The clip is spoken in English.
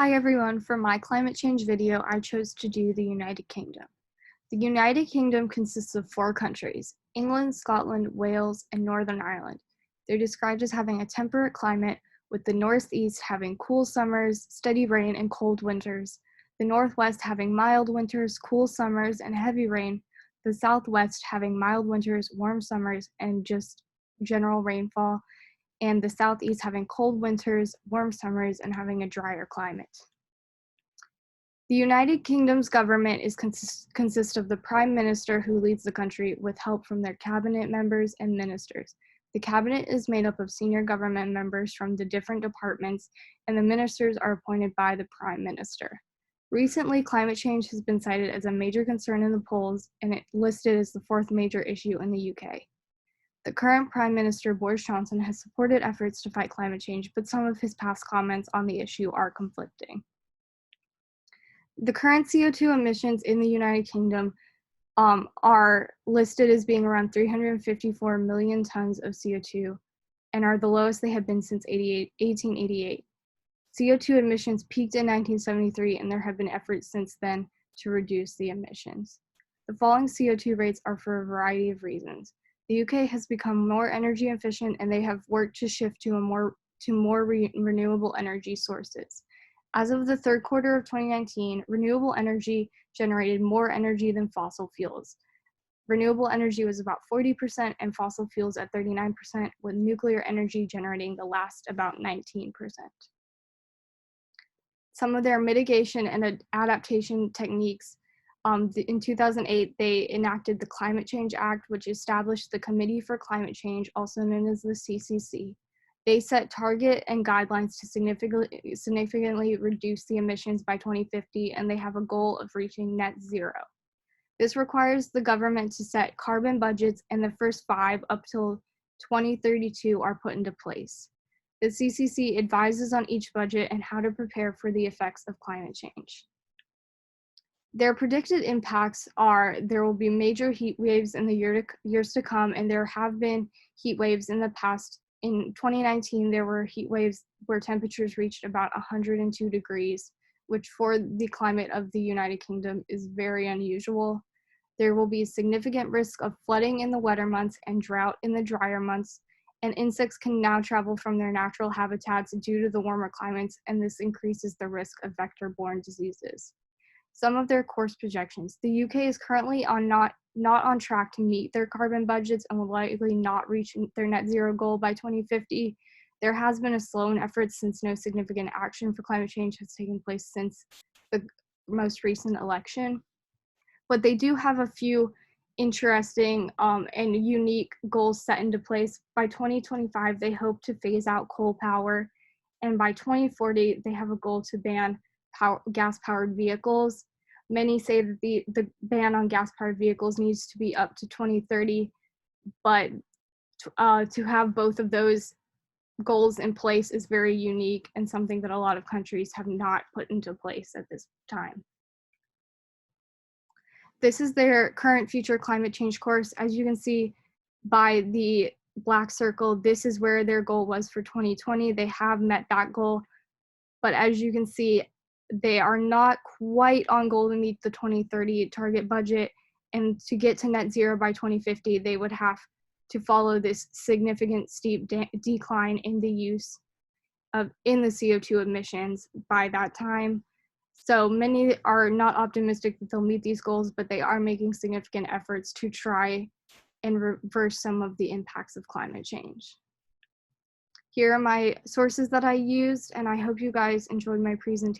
Hi everyone, for my climate change video, I chose to do the United Kingdom. The United Kingdom consists of 4 countries, England, Scotland, Wales, and Northern Ireland. They're described as having a temperate climate, with the northeast having cool summers, steady rain, and cold winters, the northwest having mild winters, cool summers, and heavy rain, the southwest having mild winters, warm summers, and just general rainfall, and the southeast having cold winters, warm summers, and having a drier climate. The United Kingdom's government consists of the Prime Minister, who leads the country, with help from their cabinet members and ministers. The cabinet is made up of senior government members from the different departments, and the ministers are appointed by the Prime Minister. Recently, climate change has been cited as a major concern in the polls, and it listed as the 4th major issue in the UK. The current Prime Minister, Boris Johnson, has supported efforts to fight climate change, but some of his past comments on the issue are conflicting. The current CO2 emissions in the United Kingdom are listed as being around 354 million tons of CO2 and are the lowest they have been since 1888. CO2 emissions peaked in 1973, and there have been efforts since then to reduce the emissions. The falling CO2 rates are for a variety of reasons. The UK has become more energy efficient, and they have worked to shift to more renewable energy sources. As of the 3rd quarter of 2019, renewable energy generated more energy than fossil fuels. Renewable energy was about 40% and fossil fuels at 39%, with nuclear energy generating the last about 19%. Some of their mitigation and adaptation techniques, in 2008, they enacted the Climate Change Act, which established the Committee for Climate Change, also known as the CCC. They set target and guidelines to significantly reduce the emissions by 2050, and they have a goal of reaching net zero. This requires the government to set carbon budgets, and the first 5 up till 2032 are put into place. The CCC advises on each budget and how to prepare for the effects of climate change. Their predicted impacts are there will be major heat waves in the years to come, and there have been heat waves in the past. In 2019, there were heat waves where temperatures reached about 102 degrees, which for the climate of the United Kingdom is very unusual. There will be significant risk of flooding in the wetter months and drought in the drier months, and insects can now travel from their natural habitats due to the warmer climates, and this increases the risk of vector-borne diseases. Some of their course projections. The UK is currently not on track to meet their carbon budgets and will likely not reach their net zero goal by 2050. There has been a slow in efforts since no significant action for climate change has taken place since the most recent election. But they do have a few interesting and unique goals set into place. By 2025, they hope to phase out coal power, and by 2040, they have a goal to ban gas-powered vehicles. Many say that the ban on gas-powered vehicles needs to be up to 2030, but to have both of those goals in place is very unique and something that a lot of countries have not put into place at this time. This is their current future climate change course. As you can see by the black circle, this is where their goal was for 2020. They have met that goal, but as you can see, they are not quite on goal to meet the 2030 target budget, and to get to net zero by 2050, they would have to follow this significant steep decline in the use of the CO2 emissions by that time. So many are not optimistic that they'll meet these goals, but they are making significant efforts to try and reverse some of the impacts of climate change. Here are my sources that I used, and I hope you guys enjoyed my presentation.